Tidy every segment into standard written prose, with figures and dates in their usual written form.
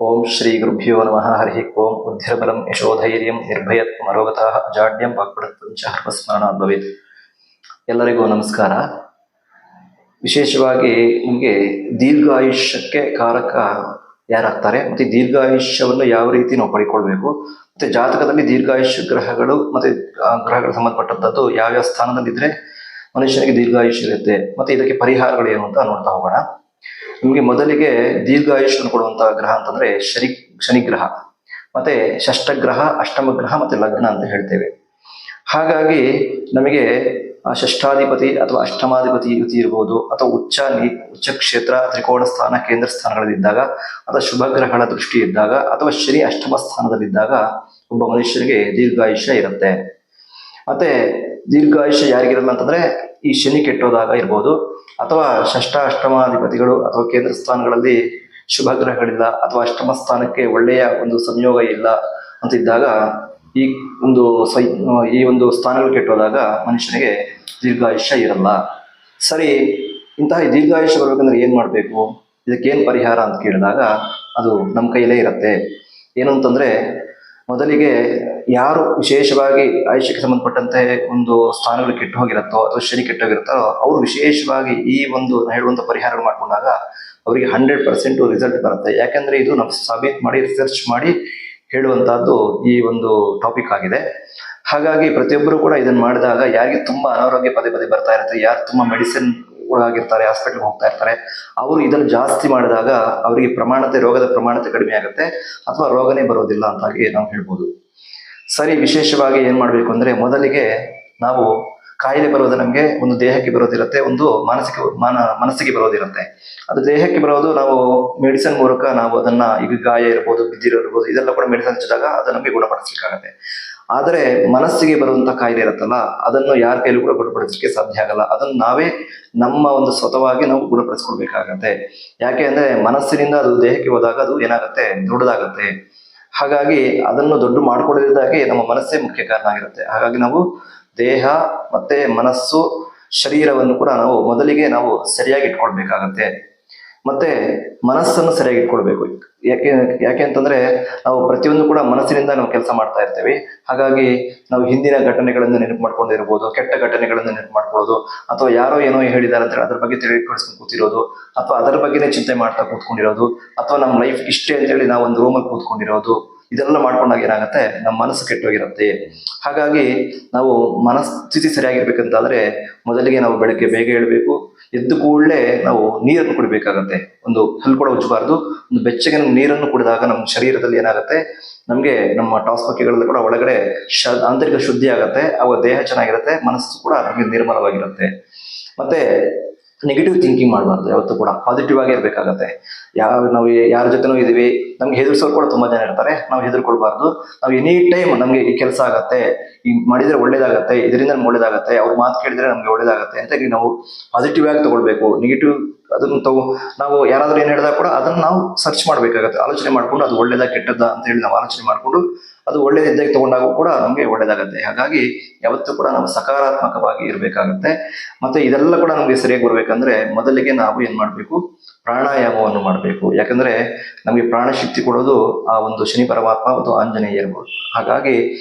ಓಂ ಶ್ರೀ ಗುರುಭ್ಯೋ ನಮಃ. ಹರಿ ಓಂ. ಬುದ್ಧಿರ್ಬಲಂ ಯಶೋಧೈರ್ಯಂ ನಿರ್ಭಯತ್ವಂ ಅರೋಗತಃ ಅಜಾಡ್ಯಂ ವಾಕ್ಪಟುತ್ವಂ ಚ ಹರ್ಮಸ್ಮರಣಾತ್ ಭವೇತ್. ಎಲ್ಲರಿಗೂ ನಮಸ್ಕಾರ. ವಿಶೇಷವಾಗಿ ನಿಮಗೆ ದೀರ್ಘಾಯುಷ್ಯಕ್ಕೆ ಕಾರಕ ಯಾರಾಗ್ತಾರೆ ಮತ್ತೆ ದೀರ್ಘಾಯುಷ್ಯವನ್ನು ಯಾವ ರೀತಿ ನಾವು ಪಡ್ಕೊಳ್ಬೇಕು, ಮತ್ತೆ ಜಾತಕದಲ್ಲಿ ದೀರ್ಘಾಯುಷ್ಯ ಗ್ರಹಗಳು ಮತ್ತೆ ಗ್ರಹಗಳಿಗೆ ಸಂಬಂಧಪಟ್ಟಂಥದ್ದು ಯಾವ್ಯಾವ ಸ್ಥಾನದಲ್ಲಿದ್ರೆ ಮನುಷ್ಯನಿಗೆ ದೀರ್ಘಾಯುಷ್ಯ ಇರುತ್ತೆ, ಮತ್ತೆ ಇದಕ್ಕೆ ಪರಿಹಾರಗಳು ಏನು ಅಂತ ನೋಡ್ತಾ ಹೋಗೋಣ. ನಿಮಗೆ ಮೊದಲಿಗೆ ದೀರ್ಘಾಯುಷ್ಯವನ್ನು ಕೊಡುವಂತಹ ಗ್ರಹ ಅಂತಂದ್ರೆ ಶನಿ ಗ್ರಹ, ಮತ್ತೆ ಷಷ್ಠಗ್ರಹ, ಅಷ್ಟಮ ಗ್ರಹ ಮತ್ತೆ ಲಗ್ನ ಅಂತ ಹೇಳ್ತೇವೆ. ಹಾಗಾಗಿ ನಮಗೆ ಷಷ್ಠಾಧಿಪತಿ ಅಥವಾ ಅಷ್ಟಮಾಧಿಪತಿ ಯುತಿ ಇರ್ಬೋದು, ಅಥವಾ ಉಚ್ಚ ಕ್ಷೇತ್ರ, ತ್ರಿಕೋಣ ಸ್ಥಾನ, ಕೇಂದ್ರ ಸ್ಥಾನಗಳಲ್ಲಿದ್ದಾಗ, ಅಥವಾ ಶುಭ ಗ್ರಹಗಳ ದೃಷ್ಟಿ ಇದ್ದಾಗ, ಅಥವಾ ಶನಿ ಅಷ್ಟಮ ಸ್ಥಾನದಲ್ಲಿದ್ದಾಗ ಒಬ್ಬ ಮನುಷ್ಯನಿಗೆ ದೀರ್ಘಾಯುಷ್ಯ ಇರುತ್ತೆ. ಮತ್ತೆ ದೀರ್ಘಾಯುಷ್ಯ ಯಾರಿಗಿರಲ್ಲ ಅಂತಂದ್ರೆ ಈ ಶನಿ ಕೆಟ್ಟೋದಾಗ ಇರ್ಬೋದು, ಅಥವಾ ಅಷ್ಟಮಾಧಿಪತಿಗಳು ಅಥವಾ ಕೇಂದ್ರ ಸ್ಥಾನಗಳಲ್ಲಿ ಶುಭ ಗ್ರಹಗಳಿಲ್ಲ, ಅಥವಾ ಅಷ್ಟಮ ಸ್ಥಾನಕ್ಕೆ ಒಳ್ಳೆಯ ಒಂದು ಸಂಯೋಗ ಇಲ್ಲ ಅಂತಿದ್ದಾಗ ಈ ಒಂದು ಸ್ಥಾನಗಳು ಕೆಟ್ಟೋದಾಗ ಮನುಷ್ಯನಿಗೆ ದೀರ್ಘಾಯುಷ್ಯ ಇರಲ್ಲ. ಸರಿ, ಇಂತಹ ದೀರ್ಘಾಯುಷ್ಯ ಬರ್ಬೇಕಂದ್ರೆ ಏನ್ ಮಾಡ್ಬೇಕು, ಇದಕ್ಕೇನ್ ಪರಿಹಾರ ಅಂತ ಕೇಳಿದಾಗ ಅದು ನಮ್ಮ ಕೈಲೇ ಇರುತ್ತೆ. ಏನು ಅಂತಂದ್ರೆ, ಮೊದಲಿಗೆ ಯಾರು ವಿಶೇಷವಾಗಿ ಆಯುಷ್ಯಕ್ಕೆ ಸಂಬಂಧಪಟ್ಟಂತೆ ಒಂದು ಸ್ಥಾನಗಳು ಕೆಟ್ಟು ಹೋಗಿರುತ್ತೋ ಅಥವಾ ಶನಿ ಕೆಟ್ಟೋಗಿರುತ್ತೋ ಅವರು ವಿಶೇಷವಾಗಿ ಈ ಒಂದು ಹೇಳುವಂಥ ಪರಿಹಾರಗಳು ಮಾಡ್ಕೊಂಡಾಗ ಅವರಿಗೆ 100% ರಿಸಲ್ಟ್ ಬರುತ್ತೆ. ಯಾಕಂದ್ರೆ ಇದು ನಾವು ಸಾಬೀತು ಮಾಡಿ ರಿಸರ್ಚ್ ಮಾಡಿ ಹೇಳುವಂತಹದ್ದು ಈ ಒಂದು ಟಾಪಿಕ್ ಆಗಿದೆ. ಹಾಗಾಗಿ ಪ್ರತಿಯೊಬ್ಬರು ಕೂಡ ಇದನ್ನ ಮಾಡಿದಾಗ ಯಾರಿಗೆ ತುಂಬಾ ಅನಾರೋಗ್ಯ ಪದೇ ಪದೇ ಬರ್ತಾ ಇರುತ್ತೆ, ಯಾರು ತುಂಬಾ ಮೆಡಿಸಿನ್ ಒಳಗಾಗಿರ್ತಾರೆ, ಹಾಸ್ಪಿಟಲ್ ಹೋಗ್ತಾ ಇರ್ತಾರೆ, ಅವರು ಇದನ್ನು ಜಾಸ್ತಿ ಮಾಡಿದಾಗ ಅವರಿಗೆ ರೋಗದ ಪ್ರಮಾಣತೆ ಕಡಿಮೆ ಆಗುತ್ತೆ, ಅಥವಾ ರೋಗನೇ ಬರೋದಿಲ್ಲ ಅಂತಾಗಿ ನಾವು ಹೇಳ್ಬೋದು. ಸರಿ, ವಿಶೇಷವಾಗಿ ಏನ್ ಮಾಡ್ಬೇಕು ಅಂದ್ರೆ, ಮೊದಲಿಗೆ ನಾವು ಕಾಯಿಲೆ ಬರೋದು ನಮಗೆ ಒಂದು ದೇಹಕ್ಕೆ ಬರೋದಿರುತ್ತೆ, ಒಂದು ಮನಸ್ಸಿಗೆ ಬರೋದಿರುತ್ತೆ. ಅದು ದೇಹಕ್ಕೆ ಬರೋದು ನಾವು ಮೆಡಿಸಿನ್ ಮೂಲಕ ನಾವು ಅದನ್ನ, ಈಗ ಗಾಯ ಇರ್ಬೋದು, ಬಿದ್ದಿರ್ಬೋದು, ಇದೆಲ್ಲ ಕೂಡ ಮೆಡಿಸಿನ್ ಹಚ್ಚಿದಾಗ ಅದು ನಮಗೆ ಗುಣಪಡಿಸ್ಲಿಕ್ಕಾಗತ್ತೆ. ಆದರೆ ಮನಸ್ಸಿಗೆ ಬರುವಂತ ಕಾಯಿಲೆ ಇರುತ್ತಲ್ಲ, ಅದನ್ನು ಯಾರ ಕೈಲೂ ಕೂಡ ಗುಣಪಡಿಸಲಿಕ್ಕೆ ಸಾಧ್ಯ ಆಗಲ್ಲ. ಅದನ್ನು ನಾವೇ ನಮ್ಮ ಒಂದು ಸ್ವತವಾಗಿ ನಾವು ಗುಣಪಡಿಸ್ಕೊಳ್ಬೇಕಾಗತ್ತೆ. ಯಾಕೆ ಅಂದ್ರೆ ಮನಸ್ಸಿನಿಂದ ಅದು ದೇಹಕ್ಕೆ ಹೋದಾಗ ಅದು ಏನಾಗುತ್ತೆ, ದೊಡ್ಡದಾಗತ್ತೆ. ಹಾಗಾಗಿ ಅದನ್ನು ದೊಡ್ಡ ಮಾಡ್ಕೊಳ್ಳೋದಾಗಿ ನಮ್ಮ ಮನಸ್ಸೇ ಮುಖ್ಯ ಕಾರಣ ಆಗಿರುತ್ತೆ. ಹಾಗಾಗಿ ನಾವು ದೇಹ ಮತ್ತೆ ಮನಸ್ಸು, ಶರೀರವನ್ನು ಕೂಡ ನಾವು ಮೊದಲಿಗೆ ನಾವು ಸರಿಯಾಗಿ ಇಟ್ಕೊಳ್ಬೇಕಾಗತ್ತೆ. ಮತ್ತೆ ಮನಸ್ಸನ್ನು ಸರಿಯಾಗಿ ಇಟ್ಕೊಳ್ಬೇಕು. ಯಾಕೆ ಅಂತಂದ್ರೆ ನಾವು ಪ್ರತಿಯೊಂದು ಕೂಡ ಮನಸ್ಸಿನಿಂದ ನಾವು ಕೆಲಸ ಮಾಡ್ತಾ ಇರ್ತೇವೆ. ಹಾಗಾಗಿ ನಾವು ಹಿಂದಿನ ಘಟನೆಗಳನ್ನು ನೆನಪು ಮಾಡ್ಕೊಂಡಿರ್ಬೋದು, ಕೆಟ್ಟ ಘಟನೆಗಳನ್ನು ನೆನಪು ಮಾಡ್ಕೊಳ್ಳೋದು, ಅಥವಾ ಯಾರೋ ಏನೋ ಹೇಳಿದಾರೆ ಅಂತ ಅದ್ರ ಬಗ್ಗೆ ತಿಳಿದುಕೊಂಡು ಕೂತಿರೋದು, ಅಥವಾ ಅದರ ಬಗ್ಗೆನೇ ಚಿಂತೆ ಮಾಡ್ತಾ ಕೂತ್ಕೊಂಡಿರೋದು, ಅಥವಾ ನಮ್ಮ ಲೈಫ್ ಇಷ್ಟೇ ಅಂತೇಳಿ ನಾವು ಒಂದು ರೂಮಲ್ಲಿ ಕೂತ್ಕೊಂಡಿರೋದು, ಇದೆಲ್ಲ ಮಾಡ್ಕೊಂಡಾಗ ಏನಾಗುತ್ತೆ, ನಮ್ಮ ಮನಸ್ಸು ಕೆಟ್ಟೋಗಿರುತ್ತೆ. ಹಾಗಾಗಿ ನಾವು ಮನಸ್ಥಿತಿ ಸರಿಯಾಗಿರ್ಬೇಕಂತಾದ್ರೆ ಮೊದಲಿಗೆ ನಾವು ಬೆಳಗ್ಗೆ ಬೇಗ ಏಳಬೇಕು. ಎದ್ದು ಕೂಡಲೇ ನಾವು ನೀರನ್ನು ಕುಡಿಬೇಕಾಗತ್ತೆ. ಒಂದು ಹಲ್ಲು ಕೂಡ ಉಜ್ಜಬಾರ್ದು, ಒಂದು ಬೆಚ್ಚಗಿನ ನೀರನ್ನು ಕುಡಿದಾಗ ನಮ್ಮ ಶರೀರದಲ್ಲಿ ಏನಾಗುತ್ತೆ, ನಮಗೆ ನಮ್ಮ ಟಾಸ್ಪಕ್ಕಿಗಳಲ್ಲಿ ಕೂಡ ಒಳಗಡೆ ಆಂತರಿಕ ಶುದ್ಧಿ ಆಗತ್ತೆ. ಅವಾಗ ದೇಹ ಚೆನ್ನಾಗಿರುತ್ತೆ, ಮನಸ್ಸು ಕೂಡ ನಮಗೆ ನಿರ್ಮಲವಾಗಿರುತ್ತೆ. ಮತ್ತೆ ನೆಗೆಟಿವ್ ಥಿಂಕಿಂಗ್ ಮಾಡಬಾರ್ದು, ಯಾವತ್ತೂ ಕೂಡ ಪಾಸಿಟಿವ್ ಆಗೇ ಇರಬೇಕಾಗತ್ತೆ. ನಾವು ಯಾರ ಜೊತೆನೂ ಇದೀವಿ, ನಮ್ಗೆ ಹೆದರ್ಸೋರು ಕೂಡ ತುಂಬಾ ಜನ ಇರ್ತಾರೆ, ನಾವು ಹೆದರ್ಕೊಳ್ಬಾರ್ದು. ನಾವು ಎನಿ ಟೈಮ್ ನಮ್ಗೆ ಈ ಕೆಲಸ ಆಗತ್ತೆ, ಈ ಮಾಡಿದ್ರೆ ಒಳ್ಳೇದಾಗತ್ತೆ, ಇದರಿಂದ ನಮ್ಗೆ ಒಳ್ಳೇದಾಗತ್ತೆ, ಅವ್ರ ಮಾತು ಕೇಳಿದ್ರೆ ನಮ್ಗೆ ಒಳ್ಳೇದಾಗತ್ತೆ ಅಂತ ನಾವು ಪಾಸಿಟಿವ್ ಆಗಿ ತಗೊಳ್ಬೇಕು. ನೆಗೆಟಿವ್ ಅದನ್ನು ನಾವು ಯಾರಾದ್ರೂ ಏನ್ ಹೇಳಿದಾಗ ಕೂಡ ಅದನ್ನ ನಾವು ಸರ್ಚ್ ಮಾಡ್ಬೇಕಾಗತ್ತೆ, ಆಲೋಚನೆ ಮಾಡ್ಕೊಂಡು ಅದು ಒಳ್ಳೇದಾ ಕೆಟ್ಟದ್ದ ಅಂತ ಹೇಳಿ ನಾವು ಆಲೋಚನೆ ಮಾಡ್ಕೊಂಡು ಅದು ಒಳ್ಳೇದಿದ್ದಾಗ ತಗೊಂಡಾಗ ಕೂಡ ನಮ್ಗೆ ಒಳ್ಳೇದಾಗತ್ತೆ. ಹಾಗಾಗಿ ಯಾವತ್ತೂ ಕೂಡ ನಾವು ಸಕಾರಾತ್ಮಕವಾಗಿ ಇರ್ಬೇಕಾಗತ್ತೆ. ಮತ್ತೆ ಇದೆಲ್ಲ ಕೂಡ ನಮ್ಗೆ ಸರಿಯಾಗಿ ಬರ್ಬೇಕಂದ್ರೆ ಮೊದಲಿಗೆ ನಾವು ಏನ್ ಮಾಡ್ಬೇಕು, ಪ್ರಾಣಾಯಾಮವನ್ನು ಮಾಡಬೇಕು. ಯಾಕಂದ್ರೆ ನಮಗೆ ಪ್ರಾಣಶಕ್ತಿ ಕೊಡೋದು ಆ ಒಂದು ಶನಿ ಪರಮಾತ್ಮ ಮತ್ತು ಆಂಜನೇಯ ಇರ್ಬೋದು. ಹಾಗಾಗಿ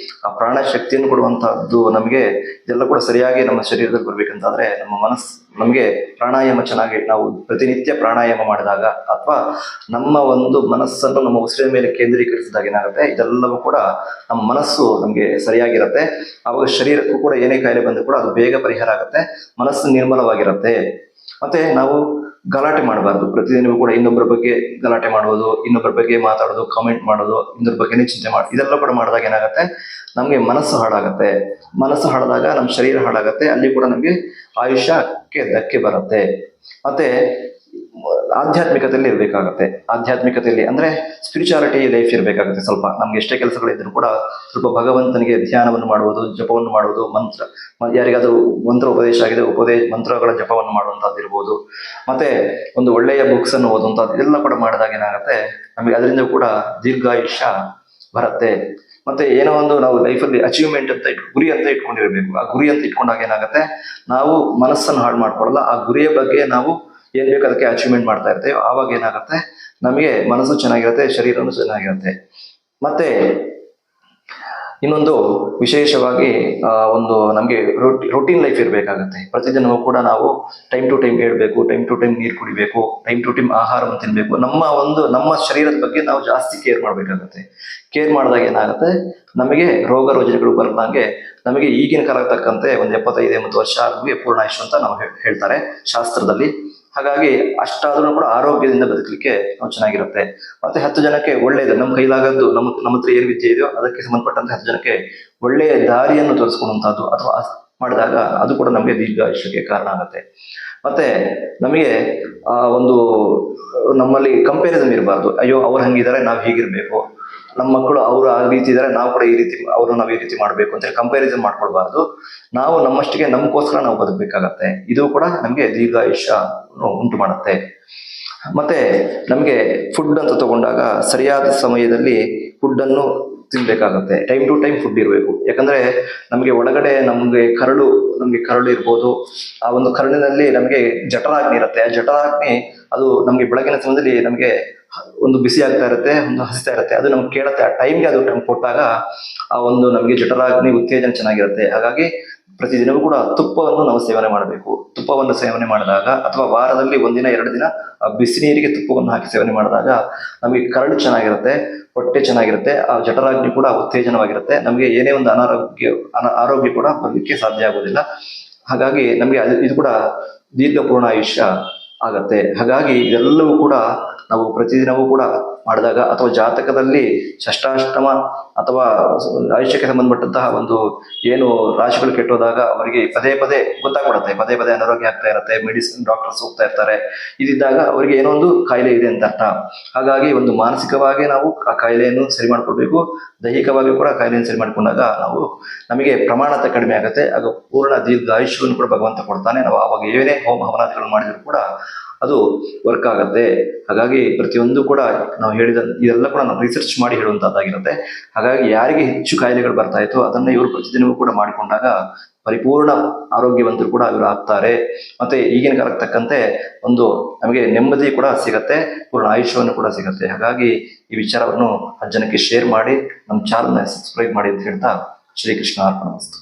ಆ ಪ್ರಾಣ ಶಕ್ತಿಯನ್ನು ಕೊಡುವಂತಹದ್ದು ನಮಗೆ ಇದೆಲ್ಲ ಕೂಡ ಸರಿಯಾಗಿ ನಮ್ಮ ಶರೀರದಲ್ಲಿ ಬರ್ಬೇಕಂತಾದ್ರೆ ನಮಗೆ ಪ್ರಾಣಾಯಾಮ ಚೆನ್ನಾಗಿ ನಾವು ಪ್ರತಿನಿತ್ಯ ಪ್ರಾಣಾಯಾಮ ಮಾಡಿದಾಗ, ಅಥವಾ ನಮ್ಮ ಒಂದು ಮನಸ್ಸನ್ನು ನಮ್ಮ ಉಸಿರಿನ ಮೇಲೆ ಕೇಂದ್ರೀಕರಿಸಿದಾಗ ಏನಾಗುತ್ತೆ, ಇದೆಲ್ಲವೂ ಕೂಡ ನಮ್ಮ ಮನಸ್ಸು ನಮ್ಗೆ ಸರಿಯಾಗಿರುತ್ತೆ. ಆವಾಗ ಶರೀರಕ್ಕೂ ಕೂಡ ಏನೇ ಕಾಯಿಲೆ ಬಂದರೂ ಕೂಡ ಅದು ಬೇಗ ಪರಿಹಾರ ಆಗುತ್ತೆ, ಮನಸ್ಸು ನಿರ್ಮಲವಾಗಿರುತ್ತೆ. ಮತ್ತೆ ನಾವು ಗಲಾಟೆ ಮಾಡಬಾರ್ದು. ಪ್ರತಿದಿನವೂ ಕೂಡ ಇನ್ನೊಬ್ಬರ ಬಗ್ಗೆ ಗಲಾಟೆ ಮಾಡೋದು, ಇನ್ನೊಬ್ಬರ ಬಗ್ಗೆ ಮಾತಾಡೋದು, ಕಾಮೆಂಟ್ ಮಾಡೋದು, ಇನ್ನೊಬ್ಬರ ಬಗ್ಗೆನೇ ಚಿಂತೆ ಮಾಡೋದು, ಇದೆಲ್ಲ ಕೂಡ ಮಾಡಿದಾಗ ಏನಾಗುತ್ತೆ, ನಮ್ಗೆ ಮನಸ್ಸು ಹಾಳಾಗತ್ತೆ. ಮನಸ್ಸು ಹಾಳಾದಾಗ ನಮ್ಮ ಶರೀರ ಹಾಳಾಗತ್ತೆ, ಅಲ್ಲಿ ಕೂಡ ನಮ್ಗೆ ಆಯುಷ್ಯಕ್ಕೆ ಧಕ್ಕೆ ಬರುತ್ತೆ. ಮತ್ತೆ ಆಧ್ಯಾತ್ಮಿಕತೆಯಲ್ಲಿ ಇರ್ಬೇಕಾಗತ್ತೆ. ಆಧ್ಯಾತ್ಮಿಕತೆಯಲ್ಲಿ ಅಂದ್ರೆ ಸ್ಪಿರಿಚುಯಾಲಿಟಿ ಲೈಫ್ ಇರ್ಬೇಕಾಗುತ್ತೆ. ಸ್ವಲ್ಪ ನಮ್ಗೆ ಎಷ್ಟೇ ಕೆಲಸಗಳಿದ್ರು ಕೂಡ ಸ್ವಲ್ಪ ಭಗವಂತನಿಗೆ ಧ್ಯಾನವನ್ನು ಮಾಡುವುದು, ಜಪವನ್ನು ಮಾಡುವುದು, ಯಾರಿಗಾದ್ರೂ ಮಂತ್ರ ಉಪದೇಶ ಆಗಿದೆ ಮಂತ್ರಗಳ ಜಪವನ್ನು ಮಾಡುವಂತದ್ದು ಇರ್ಬೋದು, ಮತ್ತೆ ಒಂದು ಒಳ್ಳೆಯ ಬುಕ್ಸ್ ಅನ್ನು ಓದುವಂತದ್ದು, ಇದೆಲ್ಲ ಕೂಡ ಮಾಡಿದಾಗ ಏನಾಗುತ್ತೆ, ನಮಗೆ ಅದರಿಂದ ಕೂಡ ದೀರ್ಘಾಯುಷ್ಯ ಬರುತ್ತೆ. ಮತ್ತೆ ಏನೋ ಒಂದು ನಾವು ಲೈಫಲ್ಲಿ ಅಚೀವ್ಮೆಂಟ್ ಅಂತ ಗುರಿ ಅಂತ ಇಟ್ಕೊಂಡಿರ್ಬೇಕು. ಆ ಗುರಿ ಅಂತ ಇಟ್ಕೊಂಡಾಗ ಏನಾಗುತ್ತೆ, ನಾವು ಮನಸ್ಸನ್ನು ಹಾಳು ಮಾಡ್ಕೊಳ್ಳಲ್ಲ, ಆ ಗುರಿಯ ಬಗ್ಗೆ ನಾವು ಏನ್ ಬೇಕು ಅದಕ್ಕೆ ಅಚೀವ್ಮೆಂಟ್ ಮಾಡ್ತಾ ಇರ್ತೇವೆ. ಆವಾಗ ಏನಾಗುತ್ತೆ, ನಮಗೆ ಮನಸ್ಸು ಚೆನ್ನಾಗಿರುತ್ತೆ, ಶರೀರನೂ ಚೆನ್ನಾಗಿರುತ್ತೆ. ಮತ್ತೆ ಇನ್ನೊಂದು ವಿಶೇಷವಾಗಿ ಒಂದು ನಮಗೆ ರೊಟೀನ್ ಲೈಫ್ ಇರಬೇಕಾಗತ್ತೆ. ಪ್ರತಿದಿನವೂ ಕೂಡ ನಾವು ಟೈಮ್ ಟು ಟೈಮ್ ಹೇಳ್ಬೇಕು, ಟೈಮ್ ಟು ಟೈಮ್ ನೀರು ಕುಡಿಬೇಕು, ಟೈಮ್ ಟು ಟೈಮ್ ಆಹಾರವನ್ನು ತಿನ್ಬೇಕು. ನಮ್ಮ ಶರೀರದ ಬಗ್ಗೆ ನಾವು ಜಾಸ್ತಿ ಕೇರ್ ಮಾಡಬೇಕಾಗತ್ತೆ. ಕೇರ್ ಮಾಡಿದಾಗ ಏನಾಗುತ್ತೆ, ನಮಗೆ ರೋಗ ರುಜಿನಗಳು ಬರದಂಗೆ ನಮಗೆ ಈಗಿನ ಕಾಲಕ್ಕೆ ತಕ್ಕಂತೆ ಒಂದು 75-80 ವರ್ಷ ನಮಗೆ ಪೂರ್ಣಾಯುಷ್ ಅಂತ ನಾವು ಹೇಳ್ತಾರೆ ಶಾಸ್ತ್ರದಲ್ಲಿ. ಹಾಗಾಗಿ ಅಷ್ಟಾದ್ರೂ ಕೂಡ ಆರೋಗ್ಯದಿಂದ ಬದುಕಲಿಕ್ಕೆ ನಾವು ಚೆನ್ನಾಗಿರುತ್ತೆ. ಮತ್ತೆ 10 ಜನಕ್ಕೆ ಒಳ್ಳೇದು, ನಮ್ಮ ಕೈಲಾಗದ್ದು, ನಮ್ಮ ಹತ್ರ ಏನು ವಿದ್ಯೆ ಇದೆಯೋ ಅದಕ್ಕೆ ಸಂಬಂಧಪಟ್ಟಂತೆ 10 ಜನಕ್ಕೆ ಒಳ್ಳೆಯ ದಾರಿಯನ್ನು ತೋರಿಸ್ಕೊಡುವಂತಹದ್ದು ಅಥವಾ ಮಾಡಿದಾಗ ಅದು ಕೂಡ ನಮಗೆ ದೀರ್ಘಾಯುಷ್ಯಕ್ಕೆ ಕಾರಣ ಆಗುತ್ತೆ. ಮತ್ತೆ ನಮಗೆ ಒಂದು ನಮ್ಮಲ್ಲಿ ಕಂಪ್ಯಾರಿಸನ್ ಇರಬಾರ್ದು. ಅಯ್ಯೋ ಅವ್ರು ಹಂಗಿದ್ದಾರೆ, ನಾವು ಹೀಗಿರ್ಬೇಕು, ನಮ್ಮ ಮಕ್ಕಳು ಅವರು ಆ ರೀತಿ ಇದ್ದಾರೆ, ನಾವು ಕೂಡ ಈ ರೀತಿ ನಾವು ಈ ರೀತಿ ಮಾಡ್ಬೇಕು ಅಂತ ಕಂಪ್ಯಾರಿಸನ್ ಮಾಡ್ಕೊಳ್ಬಾರ್ದು. ನಾವು ನಮ್ಮಷ್ಟಿಗೆ ನಮಗೋಸ್ಕರ ನಾವು ಬದುಕಬೇಕಾಗತ್ತೆ. ಇದು ಕೂಡ ನಮಗೆ ದೀರ್ಘಾಯುಷ್ಯ ಉಂಟು ಮಾಡುತ್ತೆ. ಮತ್ತೆ ನಮಗೆ ಫುಡ್ ಅಂತ ತಗೊಂಡಾಗ ಸರಿಯಾದ ಸಮಯದಲ್ಲಿ ಫುಡ್ ಅನ್ನು ತಿನ್ಬೇಕಾಗತ್ತೆ. ಟೈಮ್ ಟು ಟೈಮ್ ಫುಡ್ ಇರಬೇಕು. ಯಾಕಂದ್ರೆ ನಮಗೆ ಒಳಗಡೆ ನಮಗೆ ಕರಳು ಇರ್ಬೋದು. ಆ ಒಂದು ಕರುಳಿನಲ್ಲಿ ನಮಗೆ ಜಠರಾಗ್ನಿ ಇರುತ್ತೆ. ಆ ಜಠರಾಗ್ನಿ ಅದು ನಮಗೆ ಬೆಳಗಿನ ಸಮಯದಲ್ಲಿ ನಮಗೆ ಒಂದು ಬಿಸಿ ಆಗ್ತಾ ಇರುತ್ತೆ, ಒಂದು ಹಸಿತಾ ಇರುತ್ತೆ. ಅದು ನಮ್ಗೆ ಕೇಳುತ್ತೆ. ಆ ಟೈಮ್ಗೆ ಅದು ಟೈಮ್ ಕೊಟ್ಟಾಗ ಆ ಒಂದು ನಮಗೆ ಜಠರಾಗ್ನಿ ಉತ್ತೇಜನ ಚೆನ್ನಾಗಿರುತ್ತೆ. ಹಾಗಾಗಿ ಪ್ರತಿದಿನವೂ ಕೂಡ ತುಪ್ಪವನ್ನು ನಾವು ಸೇವನೆ ಮಾಡಬೇಕು. ತುಪ್ಪವನ್ನು ಸೇವನೆ ಮಾಡಿದಾಗ ಅಥವಾ ವಾರದಲ್ಲಿ 1 ದಿನ 2 ದಿನ ಬಿಸಿ ನೀರಿಗೆ ತುಪ್ಪವನ್ನು ಹಾಕಿ ಸೇವನೆ ಮಾಡಿದಾಗ ನಮಗೆ ಕರಳು ಚೆನ್ನಾಗಿರುತ್ತೆ, ಹೊಟ್ಟೆ ಚೆನ್ನಾಗಿರುತ್ತೆ, ಆ ಜಠರಾಗ್ನಿ ಕೂಡ ಉತ್ತೇಜನವಾಗಿರುತ್ತೆ. ನಮಗೆ ಏನೇ ಒಂದು ಆರೋಗ್ಯ ಕೂಡ ಬರಲಿಕ್ಕೆ ಸಾಧ್ಯ ಆಗೋದಿಲ್ಲ. ಹಾಗಾಗಿ ನಮಗೆ ಇದು ಕೂಡ ದೀರ್ಘ ಪೂರ್ಣಾಯುಷ್ಯ ಆಗತ್ತೆ. ಹಾಗಾಗಿ ಇದೆಲ್ಲವೂ ಕೂಡ ನಾವು ಪ್ರತಿದಿನವೂ ಕೂಡ ಮಾಡಿದಾಗ ಅಥವಾ ಜಾತಕದಲ್ಲಿ ಷಷ್ಟಾಷ್ಟಮ ಅಥವಾ ಆಯುಷ್ಯಕ್ಕೆ ಸಂಬಂಧಪಟ್ಟಂತಹ ಒಂದು ಏನು ರಾಶಿಗಳು ಕೆಟ್ಟೋದಾಗ ಅವರಿಗೆ ಪದೇ ಪದೇ ಗೊತ್ತಾಗ್ಬಿಡುತ್ತೆ, ಪದೇ ಪದೇ ಅನಾರೋಗ್ಯ ಆಗ್ತಾ ಇರುತ್ತೆ, ಮೆಡಿಸಿನ್ ಡಾಕ್ಟರ್ಸ್ ಹೋಗ್ತಾ ಇರ್ತಾರೆ. ಇದಿದ್ದಾಗ ಅವರಿಗೆ ಏನೋ ಒಂದು ಕಾಯಿಲೆ ಇದೆ ಅಂತ ಅರ್ಥ. ಹಾಗಾಗಿ ಒಂದು ಮಾನಸಿಕವಾಗಿ ನಾವು ಆ ಕಾಯಿಲೆಯನ್ನು ಸರಿ ಮಾಡ್ಕೊಳ್ಬೇಕು, ದೈಹಿಕವಾಗಿ ಕೂಡ ಕಾಯಿಲೆಯನ್ನು ಸರಿ ಮಾಡಿಕೊಂಡಾಗ ನಮಗೆ ಪ್ರಮಾಣತ ಕಡಿಮೆ ಆಗುತ್ತೆ. ಆಗ ಪೂರ್ಣ ದೀರ್ಘ ಆಯುಷ್ಯವನ್ನು ಕೂಡ ಭಗವಂತ ಕೊಡ್ತಾನೆ. ನಾವು ಅವಾಗ ಏನೇ ಹೋಮ ಹವನಾದಿಗಳನ್ನು ಮಾಡಿದ್ರು ಕೂಡ ಅದು ವರ್ಕ್ ಆಗತ್ತೆ. ಹಾಗಾಗಿ ಪ್ರತಿಯೊಂದು ಕೂಡ ನಾವು ಹೇಳಿದ ಇದೆಲ್ಲ ಕೂಡ ನಾವು ರಿಸರ್ಚ್ ಮಾಡಿ ಹೇಳುವಂತಹದ್ದಾಗಿರುತ್ತೆ. ಹಾಗಾಗಿ ಯಾರಿಗೆ ಹೆಚ್ಚು ಕಾಯಿಲೆಗಳು ಬರ್ತಾ ಇತ್ತು ಅದನ್ನ ಇವರು ಪ್ರತಿದಿನವೂ ಕೂಡ ಮಾಡಿಕೊಂಡಾಗ ಪರಿಪೂರ್ಣ ಆರೋಗ್ಯವಂತರು ಕೂಡ ಇವರು ಆಗ್ತಾರೆ. ಮತ್ತೆ ಈಗಿನ ಕಾಲಕ್ಕೆ ತಕ್ಕಂತೆ ಒಂದು ನಮಗೆ ನೆಮ್ಮದಿ ಕೂಡ ಸಿಗತ್ತೆ, ಪೂರ್ಣ ಆಯುಷ್ಯವನ್ನು ಕೂಡ ಸಿಗತ್ತೆ. ಹಾಗಾಗಿ ಈ ವಿಚಾರವನ್ನು 10 ಜನಕ್ಕೆ ಶೇರ್ ಮಾಡಿ ನಮ್ಮ ಚಾನಲ್ನ ಸಬ್ಸ್ಕ್ರೈಬ್ ಮಾಡಿ ಅಂತ ಹೇಳ್ತಾ ಶ್ರೀಕೃಷ್ಣ ಅರ್ಪಣಮಸ್ತು.